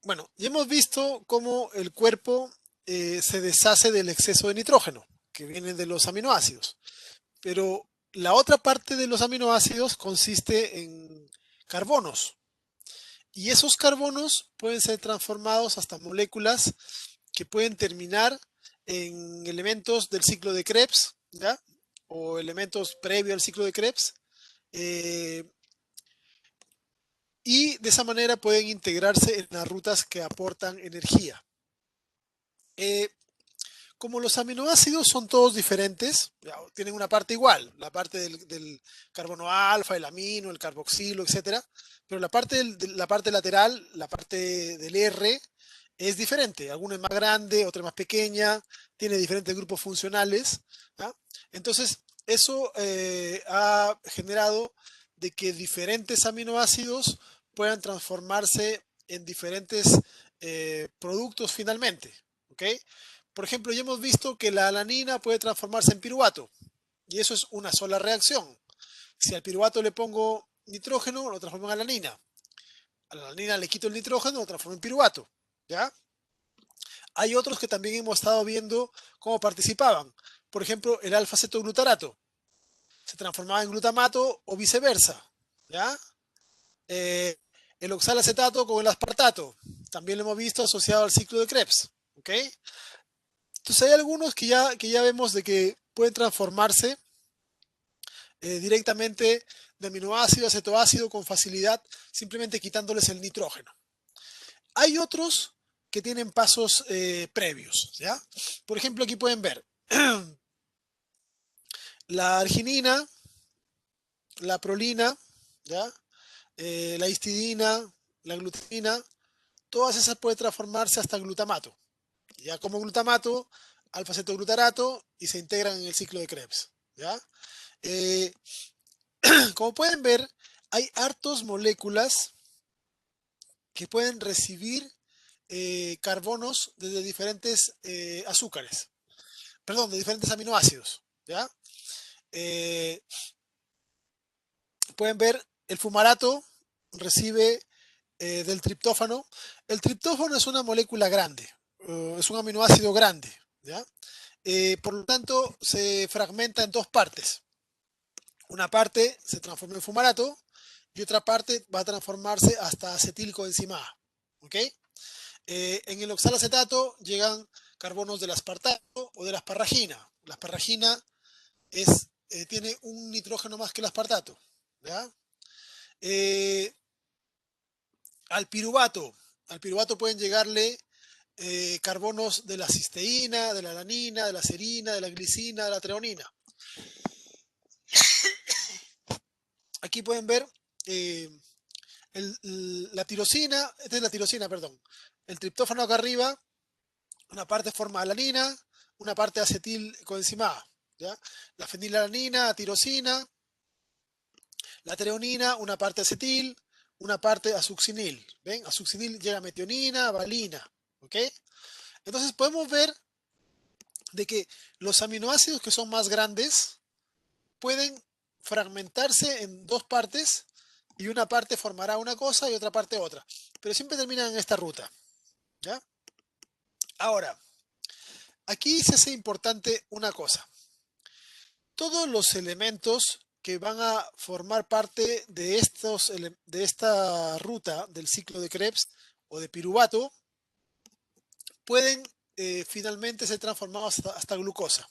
Bueno, ya hemos visto cómo el cuerpo se deshace del exceso de nitrógeno que viene de los aminoácidos, pero la otra parte de los aminoácidos consiste en carbonos y esos carbonos pueden ser transformados hasta moléculas que pueden terminar en elementos del ciclo de Krebs, ¿ya? O elementos previos al ciclo de Krebs, eh, y de esa manera pueden integrarse en las rutas que aportan energía. Eh, Como los aminoácidos son todos diferentes, tienen una parte igual, la parte del carbono alfa, el amino, el carboxilo, etcétera, pero la parte lateral, la parte del R, es diferente. Alguna es más grande, otra es más pequeña, tiene diferentes grupos funcionales. ¿Ya? Entonces, eso ha generado de que diferentes aminoácidos puedan transformarse en diferentes productos finalmente. ¿Ok? Por ejemplo, ya hemos visto que la alanina puede transformarse en piruvato y eso es una sola reacción. Si al piruvato le pongo nitrógeno, lo transformo en alanina. A la alanina le quito el nitrógeno, lo transformo en piruvato. ¿Ya? Hay otros que también hemos estado viendo cómo participaban. Por ejemplo, el alfa-cetoglutarato se transformaba en glutamato o viceversa. ¿Ya? Eh, el oxalacetato con el aspartato también lo hemos visto asociado al ciclo de Krebs. ¿Ok? Entonces hay algunos que ya vemos de que pueden transformarse directamente de aminoácido a cetoácido con facilidad, simplemente quitándoles el nitrógeno. Hay otros que tienen pasos previos, ¿ya? Por ejemplo, aquí pueden ver la arginina, la prolina, ¿ya? La histidina, la glutamina, todas esas pueden transformarse hasta glutamato. Ya como glutamato, alfa-cetoglutarato y se integran en el ciclo de Krebs, ¿ya? Eh, Como pueden ver, hay hartos moléculas que pueden recibir carbonos desde diferentes azúcares, perdón, de diferentes aminoácidos. ¿Ya? Eh, Pueden ver el fumarato recibe del triptófano. El triptófano es una molécula grande, es un aminoácido grande. ¿Ya? Por lo tanto, se fragmenta en dos partes. Una parte se transforma en fumarato y otra parte va a transformarse hasta acetilcoenzima A. ¿Ok? En el oxalacetato llegan carbonos del aspartato o de la asparragina. La asparragina tiene un nitrógeno más que el aspartato. ¿Ya? Eh, al piruvato pueden llegarle carbonos de la cisteína, de la alanina, de la serina, de la glicina, de la treonina. Aquí pueden ver eh, la tirosina, esta es la tirosina, perdón. El triptófano acá arriba, una parte forma alanina, una parte acetilcoenzima A. ¿Ya? La fenilalanina, tirosina, la treonina, una parte acetil, una parte asuccinil. ¿Ven? Asuccinil llega a metionina, valina. ¿Ok? Entonces podemos ver de que los aminoácidos que son más grandes pueden fragmentarse en dos partes y una parte formará una cosa y otra parte otra. Pero siempre terminan en esta ruta. ¿Ya? Ahora, aquí se hace importante una cosa. Todos los elementos que van a formar parte de esta ruta del ciclo de Krebs o de piruvato pueden finalmente ser transformados hasta glucosa.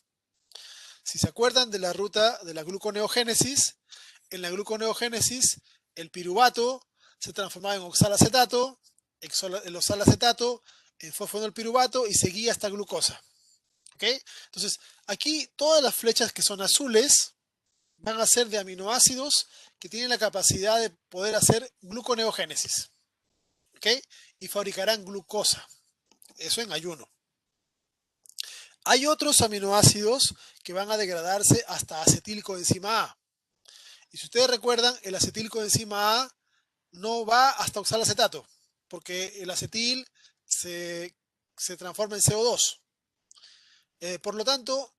Si se acuerdan de la ruta de la gluconeogénesis, en la gluconeogénesis el piruvato se transformaba en oxalacetato, el oxalacetato en fosfonilpiruvato y seguía hasta glucosa. ¿Ok? Entonces, aquí todas las flechas que son azules van a ser de aminoácidos que tienen la capacidad de poder hacer gluconeogénesis. ¿Ok? Y fabricarán glucosa. Eso en ayuno. Hay otros aminoácidos que van a degradarse hasta acetilcoenzima A. Y si ustedes recuerdan, el acetilcoenzima A no va hasta oxalacetato, porque el acetil se transforma en CO2. Por lo tanto,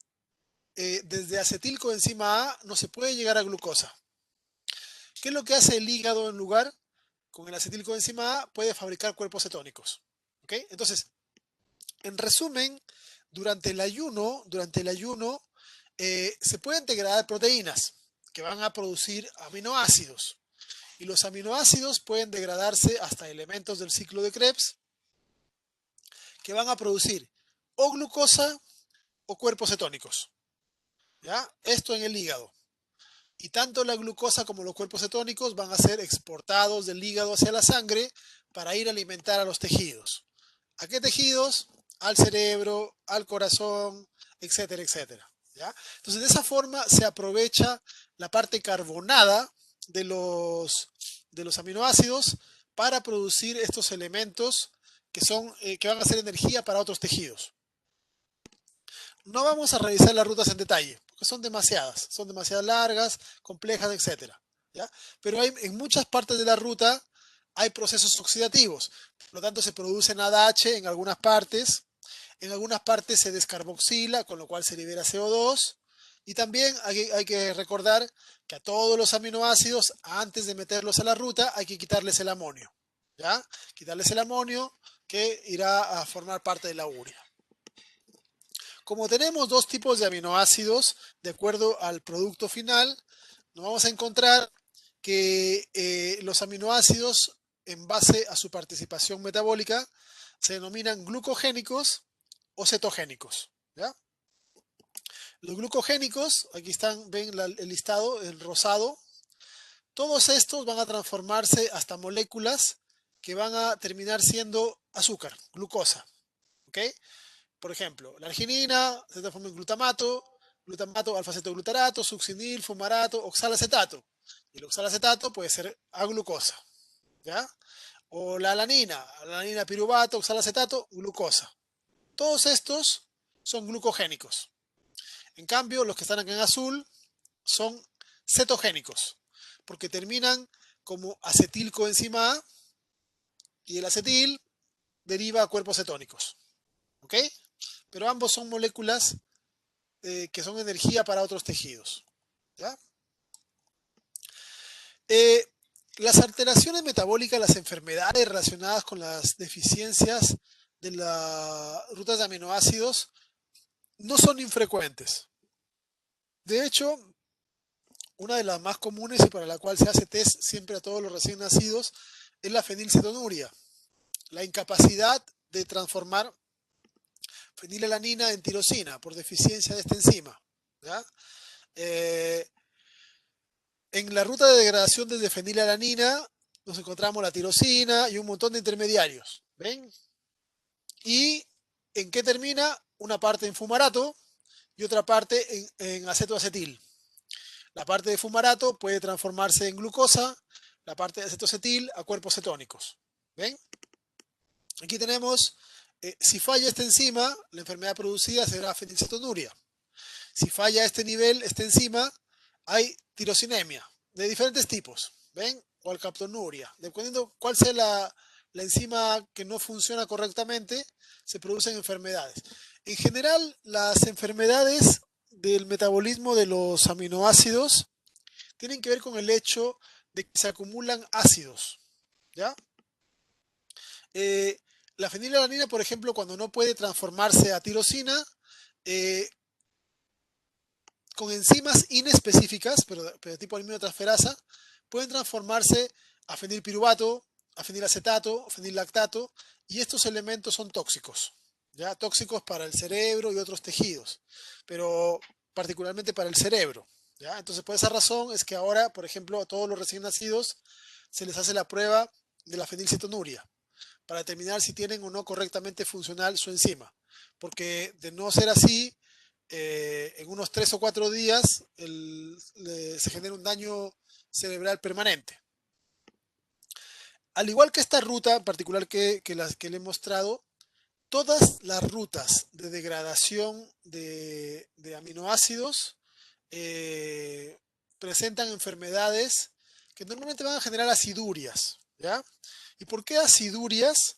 desde acetilcoenzima A no se puede llegar a glucosa. ¿Qué es lo que hace el hígado en lugar? con el acetilcoenzima A puede fabricar cuerpos cetónicos. ¿Ok? Entonces, en resumen, durante el ayuno se pueden degradar proteínas que van a producir aminoácidos. Y los aminoácidos pueden degradarse hasta elementos del ciclo de Krebs que van a producir o glucosa o cuerpos cetónicos. ¿Ya? Esto en el hígado. Y tanto la glucosa como los cuerpos cetónicos van a ser exportados del hígado hacia la sangre para ir a alimentar a los tejidos. ¿A qué tejidos? Al cerebro, al corazón, etcétera, etcétera. ¿Ya? Entonces, de esa forma se aprovecha la parte carbonada de los aminoácidos para producir estos elementos que van a ser energía para otros tejidos. No vamos a revisar las rutas en detalle, porque son demasiado largas, complejas, etcétera. ¿Ya? Pero en muchas partes de la ruta hay procesos oxidativos, por lo tanto se produce NADH en algunas partes se descarboxila, con lo cual se libera CO2, y también hay que recordar que a todos los aminoácidos, antes de meterlos a la ruta, hay que quitarles el amonio, ¿ya? Quitarles el amonio que irá a formar parte de la urea. Como tenemos dos tipos de aminoácidos, de acuerdo al producto final, nos vamos a encontrar que los aminoácidos, en base a su participación metabólica, se denominan glucogénicos o cetogénicos. ¿Ya? Los glucogénicos, aquí están, ven el listado, el rosado. Todos estos van a transformarse hasta moléculas que van a terminar siendo azúcar, glucosa. ¿Ok? Por ejemplo, la arginina se transforma en glutamato, alfa-cetoglutarato, succinil, fumarato, oxalacetato. Y el oxalacetato puede ser aglucosa. ¿Ya? O la alanina piruvato, oxalacetato, glucosa. Todos estos son glucogénicos. En cambio, los que están aquí en azul son cetogénicos, porque terminan como acetilcoenzima A y el acetil deriva a cuerpos cetónicos. ¿Ok? Pero ambos son moléculas que son energía para otros tejidos. ¿Ya? Las alteraciones metabólicas, las enfermedades relacionadas con las deficiencias de las rutas de aminoácidos no son infrecuentes. De hecho, una de las más comunes y para la cual se hace test siempre a todos los recién nacidos es la fenilcetonuria, la incapacidad de transformar fenilalanina en tirosina por deficiencia de esta enzima. ¿Ya? En la ruta de degradación desde fenilalanina nos encontramos la tirosina y un montón de intermediarios. ¿Ven? ¿Y en qué termina? Una parte en fumarato y otra parte en acetoacetil. La parte de fumarato puede transformarse en glucosa, la parte de acetoacetil a cuerpos cetónicos. ¿Ven? Aquí tenemos, si falla esta enzima, la enfermedad producida será fenilcetonuria. Si falla este nivel, esta enzima, hay tirosinemia de diferentes tipos. ¿Ven? O alcaptonuria. Dependiendo cuál sea la enzima que no funciona correctamente, se producen enfermedades. En general, las enfermedades del metabolismo de los aminoácidos tienen que ver con el hecho de que se acumulan ácidos. ¿Ya? La fenilalanina, por ejemplo, cuando no puede transformarse a tirosina, con enzimas inespecíficas, pero de tipo aminotransferasa, pueden transformarse a fenilpiruvato, a fenilacetato, fenillactato, y estos elementos son tóxicos, ¿ya? Tóxicos para el cerebro y otros tejidos, pero particularmente para el cerebro. ¿Ya? Entonces, por esa razón es que ahora, por ejemplo, a todos los recién nacidos se les hace la prueba de la fenilcetonuria para determinar si tienen o no correctamente funcional su enzima. Porque de no ser así, en unos 3 o 4 días se genera un daño cerebral permanente. Al igual que esta ruta en particular que le he mostrado, todas las rutas de degradación de aminoácidos presentan enfermedades que normalmente van a generar acidurias. ¿Ya? ¿Y por qué acidurias?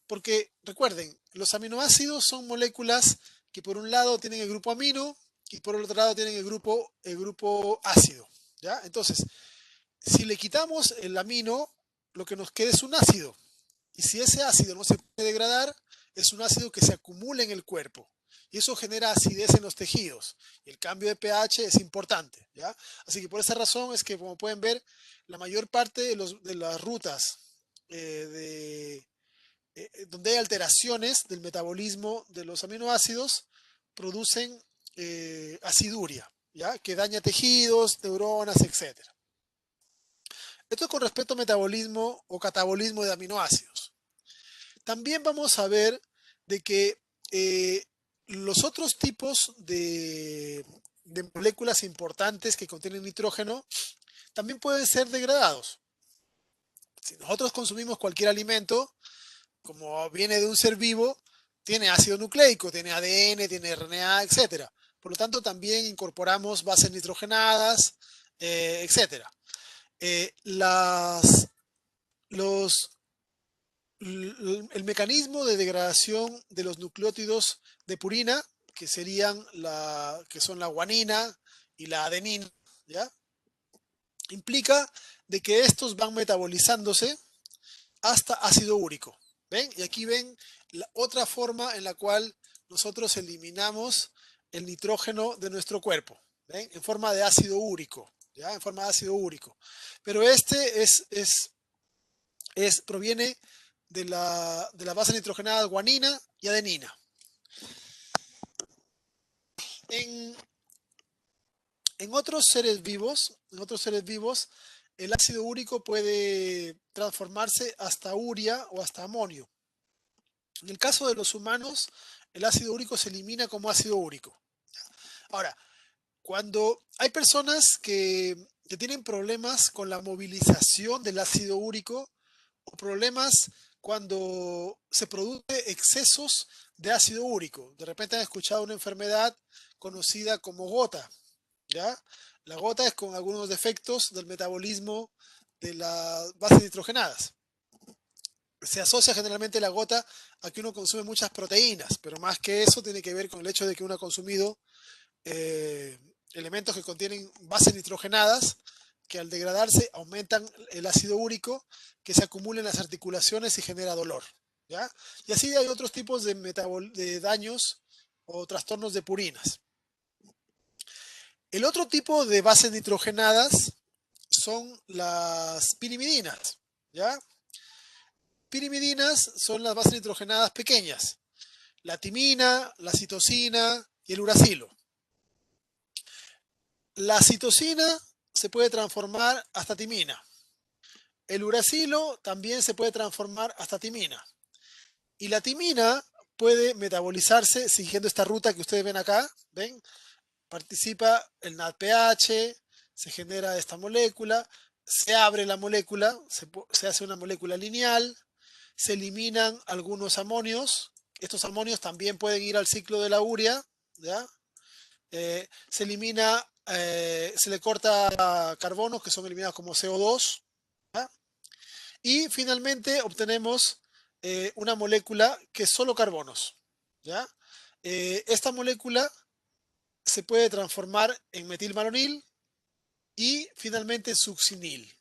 Porque recuerden, los aminoácidos son moléculas que por un lado tienen el grupo amino y por el otro lado tienen el grupo ácido. ¿Ya? Entonces, si le quitamos el amino, lo que nos queda es un ácido. Y si ese ácido no se puede degradar, es un ácido que se acumula en el cuerpo. Y eso genera acidez en los tejidos. Y el cambio de pH es importante, ¿ya? Así que por esa razón es que, como pueden ver, la mayor parte de las rutas donde hay alteraciones del metabolismo de los aminoácidos producen aciduria, ¿ya? Que daña tejidos, neuronas, etcétera. Esto es con respecto a metabolismo o catabolismo de aminoácidos. También vamos a ver de que los otros tipos de moléculas importantes que contienen nitrógeno también pueden ser degradados. Si nosotros consumimos cualquier alimento, como viene de un ser vivo, tiene ácido nucleico, tiene ADN, tiene RNA, etcétera. Por lo tanto, también incorporamos bases nitrogenadas, etcétera. Los el mecanismo de degradación de los nucleótidos de purina, que que son la guanina y la adenina, ¿ya? Implica de que estos van metabolizándose hasta ácido úrico. ¿Ven? Y aquí ven la otra forma en la cual nosotros eliminamos el nitrógeno de nuestro cuerpo. ¿Ven? En forma de ácido úrico. ¿Ya? En forma de ácido úrico. Pero este proviene de la base nitrogenada guanina y adenina. En, en otros seres vivos, el ácido úrico puede transformarse hasta urea o hasta amonio. En el caso de los humanos, el ácido úrico se elimina como ácido úrico. Ahora, cuando hay personas que tienen problemas con la movilización del ácido úrico o problemas cuando se produce excesos de ácido úrico. De repente han escuchado una enfermedad conocida como gota, ¿ya? La gota es con algunos defectos del metabolismo de las bases nitrogenadas. Se asocia generalmente la gota a que uno consume muchas proteínas, pero más que eso tiene que ver con el hecho de que uno ha consumido eh, elementos que contienen bases nitrogenadas que al degradarse aumentan el ácido úrico que se acumula en las articulaciones y genera dolor, ¿ya? Y así hay otros tipos de daños o trastornos de purinas. El otro tipo de bases nitrogenadas son las pirimidinas, ¿ya? Pirimidinas son las bases nitrogenadas pequeñas, la timina, la citosina y el uracilo. La citosina se puede transformar hasta timina. El uracilo también se puede transformar hasta timina. Y la timina puede metabolizarse siguiendo esta ruta que ustedes ven acá. ¿Ven? Participa el NADPH, se genera esta molécula, se abre la molécula, se hace una molécula lineal, se eliminan algunos amonios. Estos amonios también pueden ir al ciclo de la urea, ¿ya? Se elimina, se le corta carbonos que son eliminados como CO2, ¿ya? Y finalmente obtenemos una molécula que es solo carbonos, ¿ya? Esta molécula se puede transformar en metilmalonil y finalmente succinil,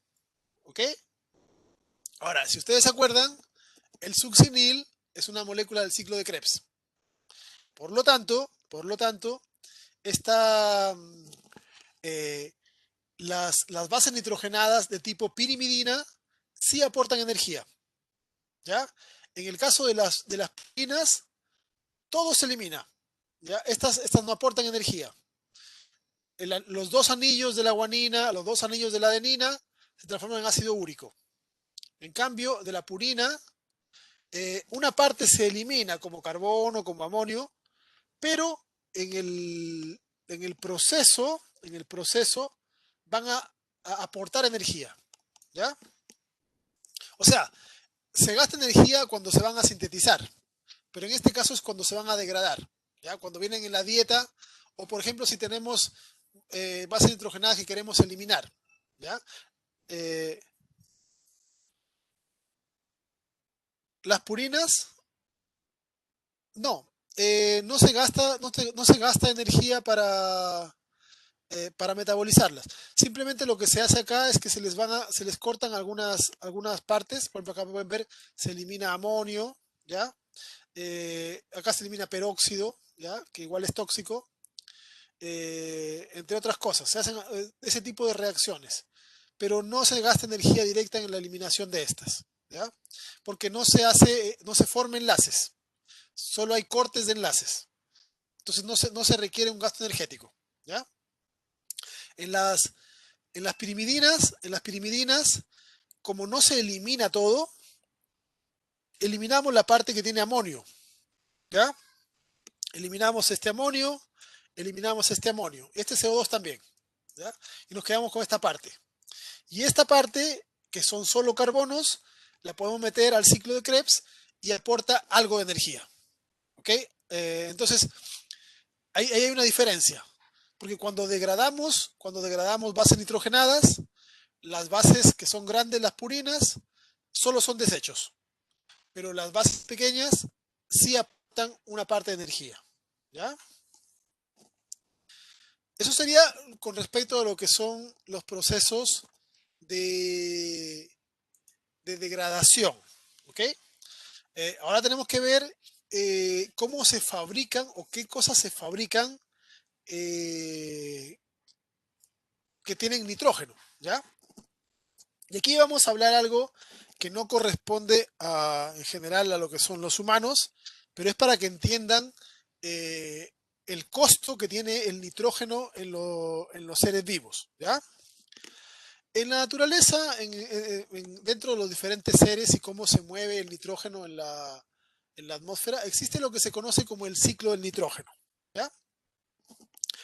¿ok? Ahora, si ustedes se acuerdan, el succinil es una molécula del ciclo de Krebs. Por lo tanto, esta, eh, las bases nitrogenadas de tipo pirimidina sí aportan energía, ¿ya? En el caso de las pirinas, todo se elimina, ¿ya? Estas no aportan energía. Los dos anillos de la guanina, los dos anillos de la adenina se transforman en ácido úrico. En cambio, de la purina, una parte se elimina como carbono, como amonio, pero en en el proceso van a aportar energía, ¿ya? O sea, se gasta energía cuando se van a sintetizar, pero en este caso es cuando se van a degradar, ¿ya? Cuando vienen en la dieta, o por ejemplo si tenemos bases nitrogenadas que queremos eliminar, ¿ya? Eh, las purinas, no, no se gasta energía para metabolizarlas. Simplemente lo que se hace acá es que se les cortan algunas partes. Por ejemplo, acá pueden ver, se elimina amonio, ¿ya? Acá se elimina peróxido, ¿ya? Que igual es tóxico. Entre otras cosas, se hacen ese tipo de reacciones, pero no se gasta energía directa en la eliminación de estas, ¿ya? Porque no se forman enlaces, solo hay cortes de enlaces, entonces no se requiere un gasto energético, ¿ya? En las, en las pirimidinas, como no se elimina todo, eliminamos la parte que tiene amonio, ¿ya? Eliminamos este amonio, este CO2 también, ¿ya? Y nos quedamos con esta parte. Y esta parte, que son solo carbonos, la podemos meter al ciclo de Krebs y aporta algo de energía. ¿Ok? Entonces, ahí hay una diferencia. Porque cuando degradamos bases nitrogenadas, las bases que son grandes, las purinas, solo son desechos. Pero las bases pequeñas sí aportan una parte de energía. ¿Ya? Eso sería con respecto a lo que son los procesos de, de degradación. ¿Ok? Ahora tenemos que ver cómo se fabrican o qué cosas se fabrican eh, que tienen nitrógeno, ¿ya? Y aquí vamos a hablar algo que no corresponde en general a lo que son los humanos, pero es para que entiendan eh, el costo que tiene el nitrógeno en los seres vivos, ¿ya? En la naturaleza, dentro de los diferentes seres y cómo se mueve el nitrógeno en la atmósfera, existe lo que se conoce como el ciclo del nitrógeno, ¿ya?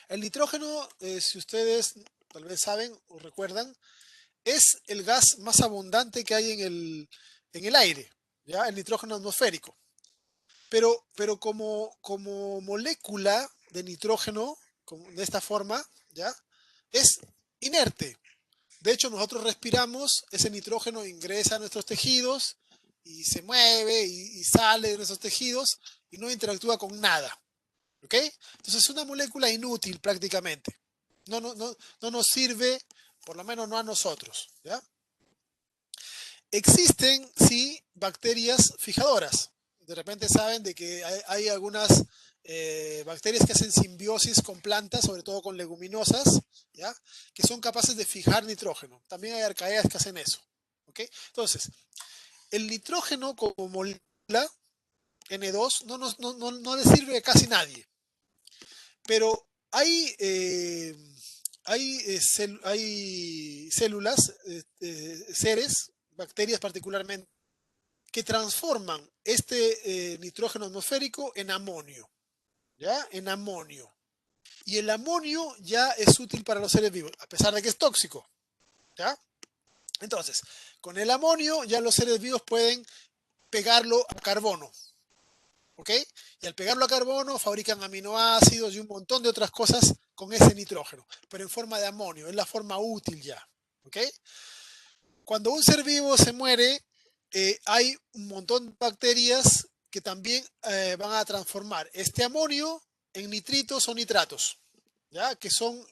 El nitrógeno, si ustedes tal vez saben o recuerdan, es el gas más abundante que hay en el aire, ¿ya? El nitrógeno atmosférico. Pero como molécula de nitrógeno, de esta forma, ¿ya? Es inerte. De hecho, nosotros respiramos, ese nitrógeno ingresa a nuestros tejidos y se mueve y sale de nuestros tejidos y no interactúa con nada. ¿Ok? Entonces es una molécula inútil prácticamente. No nos sirve, por lo menos no a nosotros. ¿Ya? Existen, sí, bacterias fijadoras. De repente saben de que hay algunas bacterias que hacen simbiosis con plantas, sobre todo con leguminosas, ¿ya? Que son capaces de fijar nitrógeno. También hay arcaeas que hacen eso. ¿Ok? Entonces, el nitrógeno como molécula N2 no le sirve a casi nadie. Pero hay células, seres, bacterias particularmente, que transforman este nitrógeno atmosférico en amonio, ¿ya? En amonio. Y el amonio ya es útil para los seres vivos, a pesar de que es tóxico, ¿ya? Entonces, con el amonio ya los seres vivos pueden pegarlo a carbono, ¿ok? Y al pegarlo a carbono fabrican aminoácidos y un montón de otras cosas con ese nitrógeno, pero en forma de amonio, es la forma útil ya, ¿ok? Cuando un ser vivo se muere, hay un montón de bacterias que también van a transformar este amonio en nitritos o nitratos, ¿ya? Que son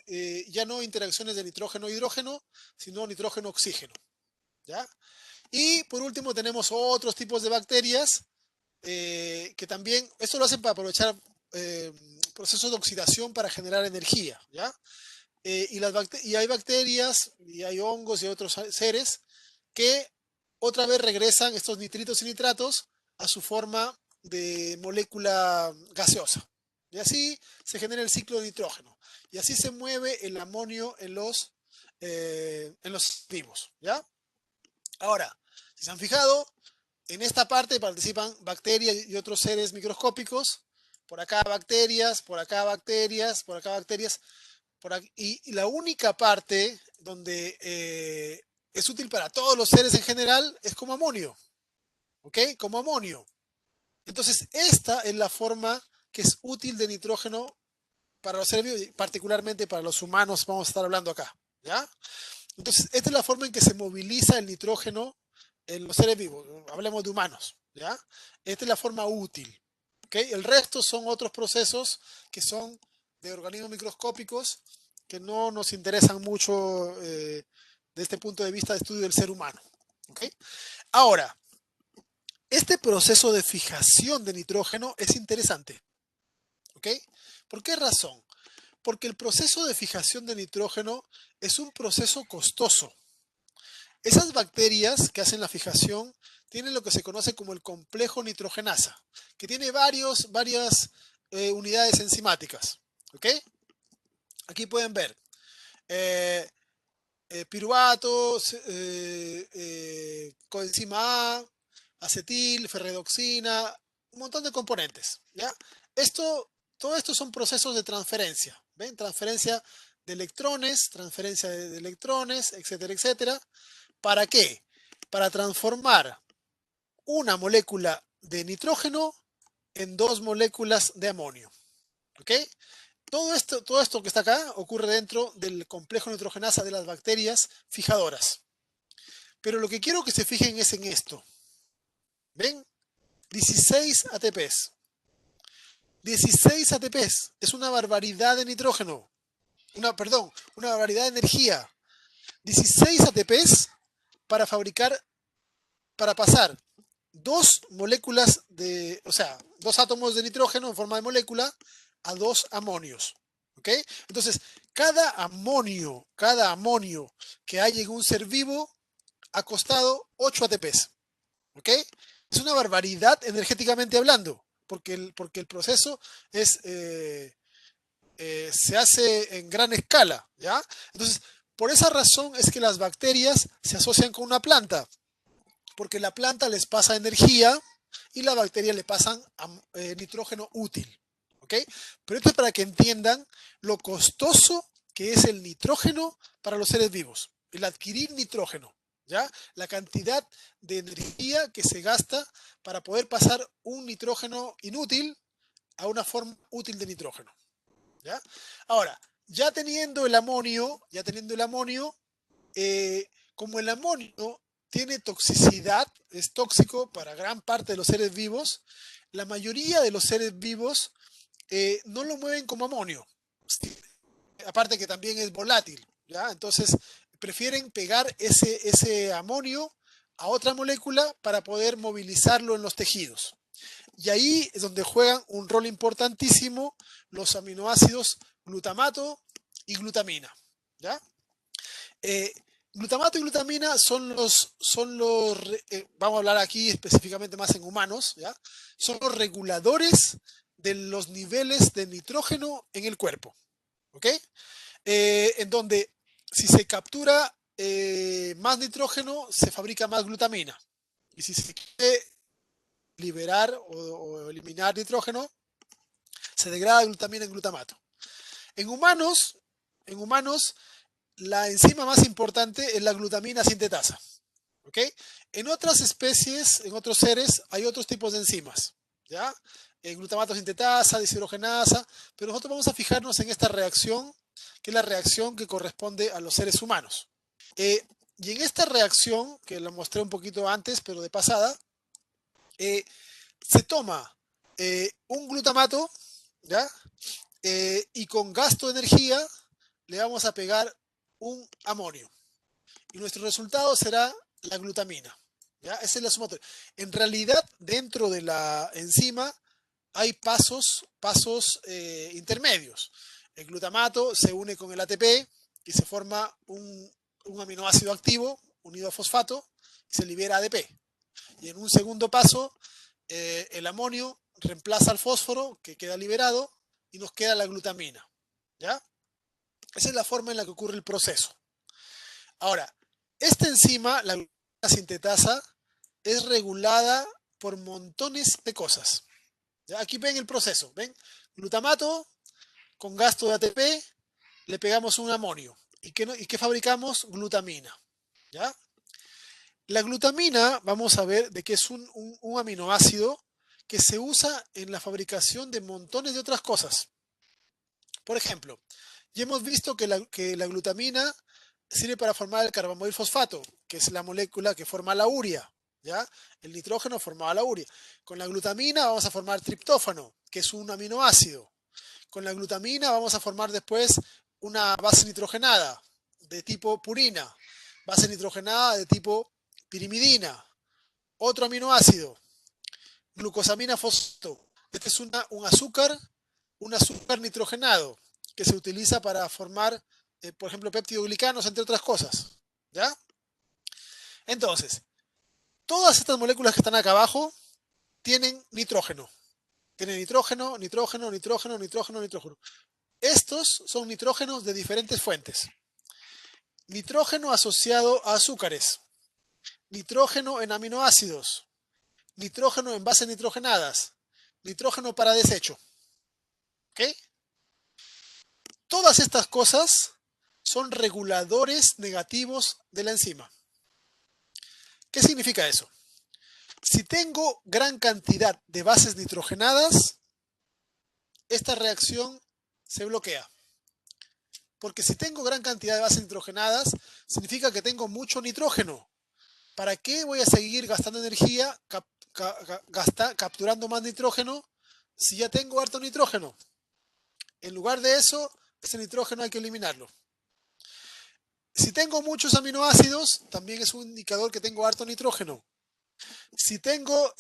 ya no interacciones de nitrógeno-hidrógeno, sino nitrógeno-oxígeno, ¿ya? Y por último tenemos otros tipos de bacterias que también, esto lo hacen para aprovechar procesos de oxidación para generar energía, ¿ya? Y hay bacterias, y hay hongos y otros seres que otra vez regresan estos nitritos y nitratos a su forma de molécula gaseosa. Y así se genera el ciclo de nitrógeno. Y así se mueve el amonio en los vivos, ¿ya? Ahora, si se han fijado, en esta parte participan bacterias y otros seres microscópicos. Por acá bacterias, por acá bacterias, por acá bacterias. Y la única parte donde es útil para todos los seres en general es como amonio. ¿Ok? Como amonio. Entonces, esta es la forma que es útil de nitrógeno para los seres vivos, particularmente para los humanos, vamos a estar hablando acá. ¿Ya? Entonces, esta es la forma en que se moviliza el nitrógeno en los seres vivos. Hablemos de humanos, ¿ya? Esta es la forma útil, ¿ok? El resto son otros procesos que son de organismos microscópicos que no nos interesan mucho de este punto de vista de estudio del ser humano. ¿Okay? Ahora, este proceso de fijación de nitrógeno es interesante. ¿Okay? ¿Por qué razón? Porque el proceso de fijación de nitrógeno es un proceso costoso. Esas bacterias que hacen la fijación tienen lo que se conoce como el complejo nitrogenasa, que tiene varias unidades enzimáticas. ¿Ok? Aquí pueden ver piruvato, coenzima A, acetil, ferredoxina, un montón de componentes. ¿Ya? Todo esto son procesos de transferencia. ¿Ven? Transferencia de electrones, transferencia de electrones, etcétera, etcétera. ¿Para qué? Para transformar una molécula de nitrógeno en dos moléculas de amonio. ¿Ok? Todo esto que está acá ocurre dentro del complejo nitrogenasa de las bacterias fijadoras. Pero lo que quiero que se fijen es en esto. ¿Ven? 16 ATPs. 16 ATPs. Es una barbaridad de nitrógeno. Una barbaridad de energía. 16 ATPs para fabricar, para pasar dos moléculas o sea, dos átomos de nitrógeno en forma de molécula a dos amonios. ¿Ok? Entonces, cada amonio que hay en un ser vivo ha costado 8 ATPs. ¿Ok? Es una barbaridad energéticamente hablando, porque el proceso se hace en gran escala. ¿Ya? Entonces, por esa razón es que las bacterias se asocian con una planta, porque la planta les pasa energía y la bacteria le pasan nitrógeno útil. ¿Ok? Pero esto es para que entiendan lo costoso que es el nitrógeno para los seres vivos, el adquirir nitrógeno. ¿Ya? La cantidad de energía que se gasta para poder pasar un nitrógeno inútil a una forma útil de nitrógeno. ¿Ya? Ahora, ya teniendo el amonio, como el amonio tiene toxicidad, es tóxico para gran parte de los seres vivos, la mayoría de los seres vivos no lo mueven como amonio. Aparte que también es volátil, ¿ya? Entonces prefieren pegar ese amonio a otra molécula para poder movilizarlo en los tejidos. Y ahí es donde juegan un rol importantísimo los aminoácidos glutamato y glutamina, ¿ya? Eh, Glutamato y glutamina vamos a hablar aquí específicamente más en humanos, ¿ya? Son los reguladores de los niveles de nitrógeno en el cuerpo, ¿ok? En donde si se captura más nitrógeno, se fabrica más glutamina. Y si se quiere liberar o eliminar nitrógeno, se degrada glutamina en glutamato. En humanos, en humanos, la enzima más importante es la glutamina sintetasa. ¿Ok? En otras especies, en otros seres, hay otros tipos de enzimas. ¿Ya? Glutamato sintetasa, deshidrogenasa, pero nosotros vamos a fijarnos en esta reacción, que es la reacción que corresponde a los seres humanos. Y en esta reacción, que la mostré un poquito antes, pero de pasada, se toma un glutamato, ¿ya? Y con gasto de energía le vamos a pegar un amonio. Y nuestro resultado será la glutamina. ¿Ya? Esa es la sumatoria. En realidad, dentro de la enzima hay pasos intermedios. El glutamato se une con el ATP y se forma un aminoácido activo unido a fosfato y se libera ADP. Y en un segundo paso, el amonio reemplaza al fósforo que queda liberado y nos queda la glutamina. ¿Ya? Esa es la forma en la que ocurre el proceso. Ahora, esta enzima, la glutamina sintetasa, es regulada por montones de cosas. ¿Ya? Aquí ven el proceso. ¿Ven? Glutamato con gasto de ATP, le pegamos un amonio. ¿Y qué fabricamos? Glutamina. ¿Ya? La glutamina, vamos a ver de qué es un aminoácido que se usa en la fabricación de montones de otras cosas. Por ejemplo, ya hemos visto que la glutamina sirve para formar el carbamoil fosfato, que es la molécula que forma la urea. ¿Ya? El nitrógeno formaba la urea. Con la glutamina vamos a formar triptófano, que es un aminoácido. Con la glutamina vamos a formar después una base nitrogenada de tipo purina, base nitrogenada de tipo pirimidina, otro aminoácido, glucosamina fosfato. Este es un azúcar nitrogenado que se utiliza para formar, por ejemplo, péptidoglicanos, entre otras cosas. ¿Ya? Entonces, todas estas moléculas que están acá abajo tienen nitrógeno. Tienen nitrógeno, nitrógeno, nitrógeno, nitrógeno, nitrógeno. Estos son nitrógenos de diferentes fuentes. Nitrógeno asociado a azúcares, nitrógeno en aminoácidos, nitrógeno en bases nitrogenadas, nitrógeno para desecho. ¿Ok? Todas estas cosas son reguladores negativos de la enzima. ¿Qué significa eso? Si tengo gran cantidad de bases nitrogenadas, esta reacción se bloquea. Porque si tengo gran cantidad de bases nitrogenadas, significa que tengo mucho nitrógeno. ¿Para qué voy a seguir gastando energía capturando más nitrógeno si ya tengo harto nitrógeno? En lugar de eso, ese nitrógeno hay que eliminarlo. Si tengo muchos aminoácidos, también es un indicador que tengo harto nitrógeno. Si tengo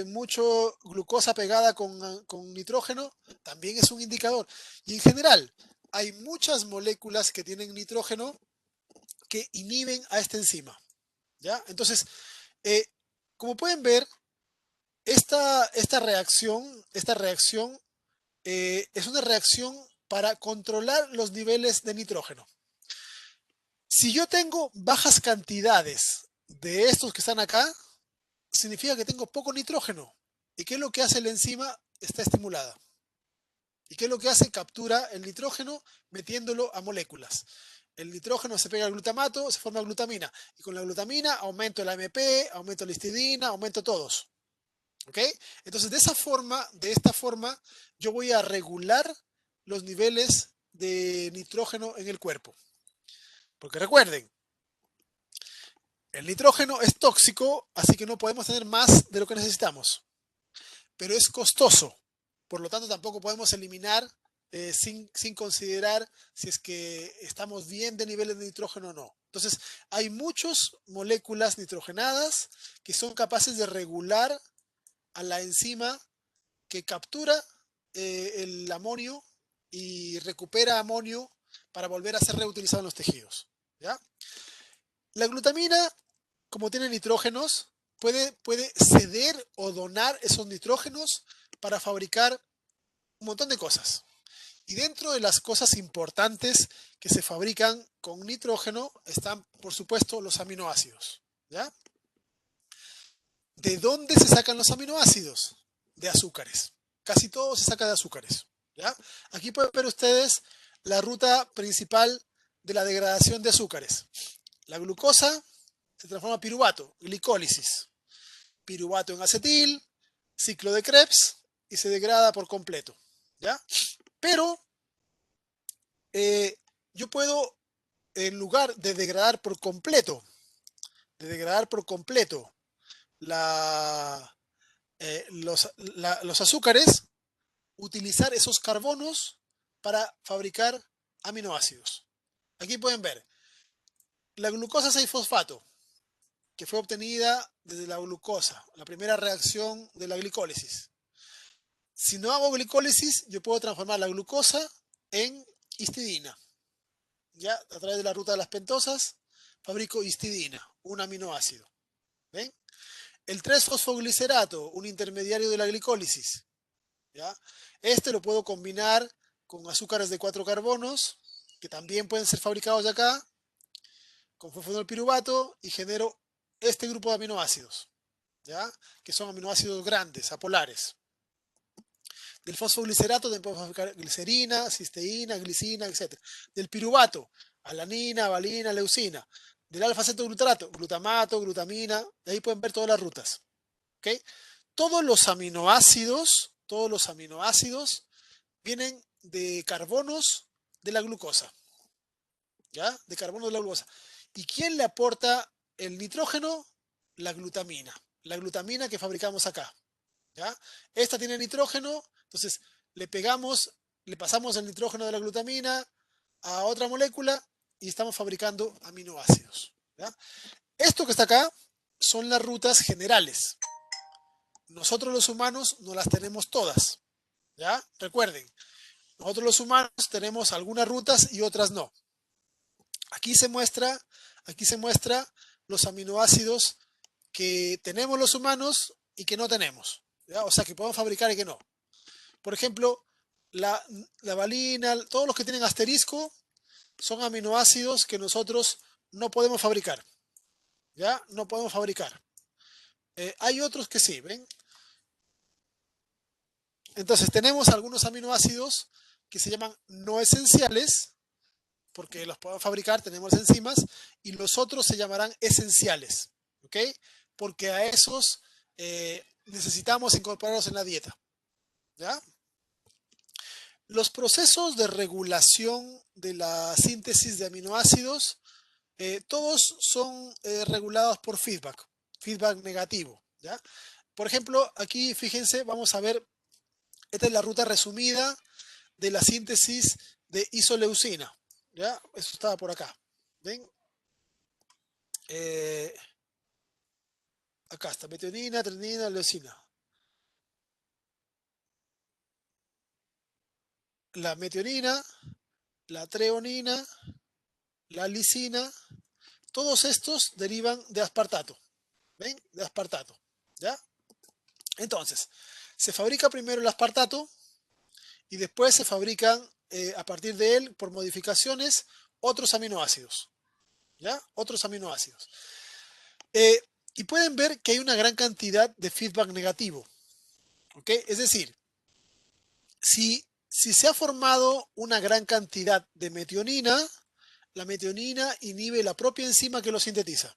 mucho glucosa pegada con nitrógeno, también es un indicador. Y en general, hay muchas moléculas que tienen nitrógeno que inhiben a esta enzima. ¿Ya? Entonces, como pueden ver, esta reacción es una reacción para controlar los niveles de nitrógeno. Si yo tengo bajas cantidades de estos que están acá, significa que tengo poco nitrógeno. ¿Y qué es lo que hace la enzima? Está estimulada. ¿Y qué es lo que hace? Captura el nitrógeno metiéndolo a moléculas. El nitrógeno se pega al glutamato, se forma glutamina. Y con la glutamina aumento el AMP, aumento la histidina, aumento todos. ¿Ok? Entonces, de esta forma, yo voy a regular los niveles de nitrógeno en el cuerpo. Porque recuerden, el nitrógeno es tóxico, así que no podemos tener más de lo que necesitamos. Pero es costoso. Por lo tanto, tampoco podemos eliminar sin considerar si es que estamos bien de niveles de nitrógeno o no. Entonces, hay muchas moléculas nitrogenadas que son capaces de regular a la enzima que captura el amonio y recupera amonio para volver a ser reutilizado en los tejidos. ¿Ya? La glutamina, como tiene nitrógenos, puede ceder o donar esos nitrógenos para fabricar un montón de cosas. Y dentro de las cosas importantes que se fabrican con nitrógeno están, por supuesto, los aminoácidos. ¿Ya? ¿De dónde se sacan los aminoácidos? De azúcares. Casi todo se saca de azúcares. ¿Ya? Aquí pueden ver ustedes la ruta principal de la degradación de azúcares. La glucosa se transforma en piruvato, glicólisis. Piruvato en acetil, ciclo de Krebs y se degrada por completo. ¿Ya? Pero yo puedo, en lugar de degradar por completo, la, los azúcares, utilizar esos carbonos para fabricar aminoácidos. Aquí pueden ver la glucosa 6-fosfato, que fue obtenida desde la glucosa, la primera reacción de la glicólisis. Si no hago glicólisis, yo puedo transformar la glucosa en histidina. Ya a través de la ruta de las pentosas, fabrico histidina, un aminoácido. ¿Ven? El 3-fosfoglicerato, un intermediario de la glicólisis. ¿Ya? Este lo puedo combinar con azúcares de 4 carbonos, que también pueden ser fabricados de acá, con fosfonolpiruvato y genero este grupo de aminoácidos, ¿ya? Que son aminoácidos grandes, apolares. Del fosfoglicerato también podemos fabricar glicerina, cisteína, glicina, etc. Del piruvato, alanina, valina, leucina. Del alfa-cetoglutarato, glutamato, glutamina. De ahí pueden ver todas las rutas. ¿Okay? Todos los aminoácidos vienen de carbonos de la glucosa. ¿Ya? De carbono de la glucosa. ¿Y quién le aporta el nitrógeno? La glutamina. La glutamina que fabricamos acá. ¿Ya? Esta tiene nitrógeno, entonces le pasamos el nitrógeno de la glutamina, a otra molécula y estamos fabricando aminoácidos. ¿Ya? Esto que está acá son las rutas generales. Nosotros los humanos no las tenemos todas. ¿Ya? Recuerden, nosotros los humanos tenemos algunas rutas y otras no. Aquí se muestra los aminoácidos que tenemos los humanos y que no tenemos. ¿Ya? O sea, que podemos fabricar y que no. Por ejemplo, la valina, todos los que tienen asterisco son aminoácidos que nosotros no podemos fabricar. ¿Ya? No podemos fabricar. Hay otros que sí, ¿ven? Entonces tenemos algunos aminoácidos que se llaman no esenciales, porque los podemos fabricar, tenemos enzimas, y los otros se llamarán esenciales, ¿ok? Porque a esos necesitamos incorporarlos en la dieta, ¿ya? Los procesos de regulación de la síntesis de aminoácidos, todos son regulados por feedback negativo, ¿ya? Por ejemplo, aquí fíjense, vamos a ver, esta es la ruta resumida de la síntesis de isoleucina, ¿ya? Eso estaba por acá, ¿ven? Acá está, metionina, trenina, leucina. La metionina, la treonina, la lisina, todos estos derivan de aspartato, ¿ven? De aspartato, ¿ya? Entonces, se fabrica primero el aspartato y después se fabrican a partir de él, por modificaciones, otros aminoácidos, ¿ya? Otros aminoácidos. Y pueden ver que hay una gran cantidad de feedback negativo, ¿ok? Es decir, si se ha formado una gran cantidad de metionina, la metionina inhibe la propia enzima que lo sintetiza,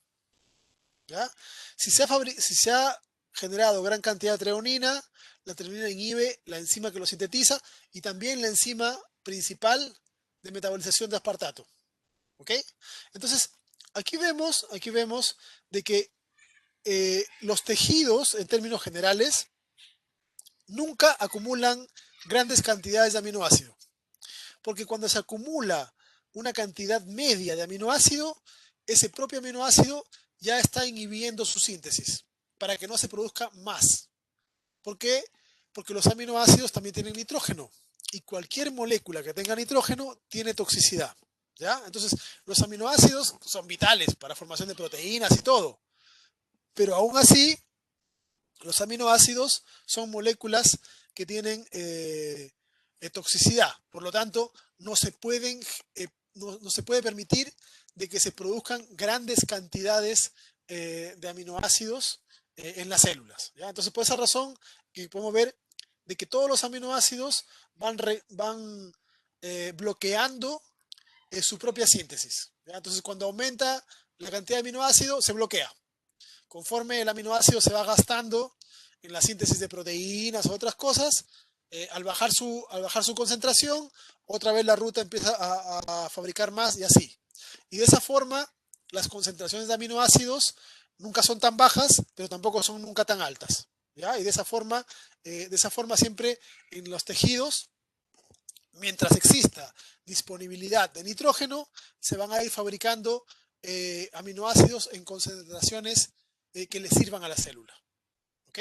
¿ya? Si se ha generado gran cantidad de treonina, la treonina inhibe la enzima que lo sintetiza y también la enzima principal de metabolización de aspartato, ¿ok? Entonces, aquí vemos de que los tejidos, en términos generales, nunca acumulan grandes cantidades de aminoácido, porque cuando se acumula una cantidad media de aminoácido, ese propio aminoácido ya está inhibiendo su síntesis para que no se produzca más. ¿Por qué? Porque los aminoácidos también tienen nitrógeno y cualquier molécula que tenga nitrógeno tiene toxicidad, ¿ya? Entonces, los aminoácidos son vitales para la formación de proteínas y todo, pero aún así, los aminoácidos son moléculas que tienen toxicidad, por lo tanto, no se puede permitir de que se produzcan grandes cantidades de aminoácidos en las células, ¿ya? Entonces, por esa razón, que podemos ver de que todos los aminoácidos van bloqueando su propia síntesis, ¿ya? Entonces, cuando aumenta la cantidad de aminoácidos, se bloquea. Conforme el aminoácido se va gastando en la síntesis de proteínas o otras cosas, al bajar su concentración, otra vez la ruta empieza a fabricar más y así. Y de esa forma, las concentraciones de aminoácidos nunca son tan bajas, pero tampoco son nunca tan altas, ¿ya? Y de esa forma siempre en los tejidos, mientras exista disponibilidad de nitrógeno, se van a ir fabricando aminoácidos en concentraciones que le sirvan a la célula. ¿Ok?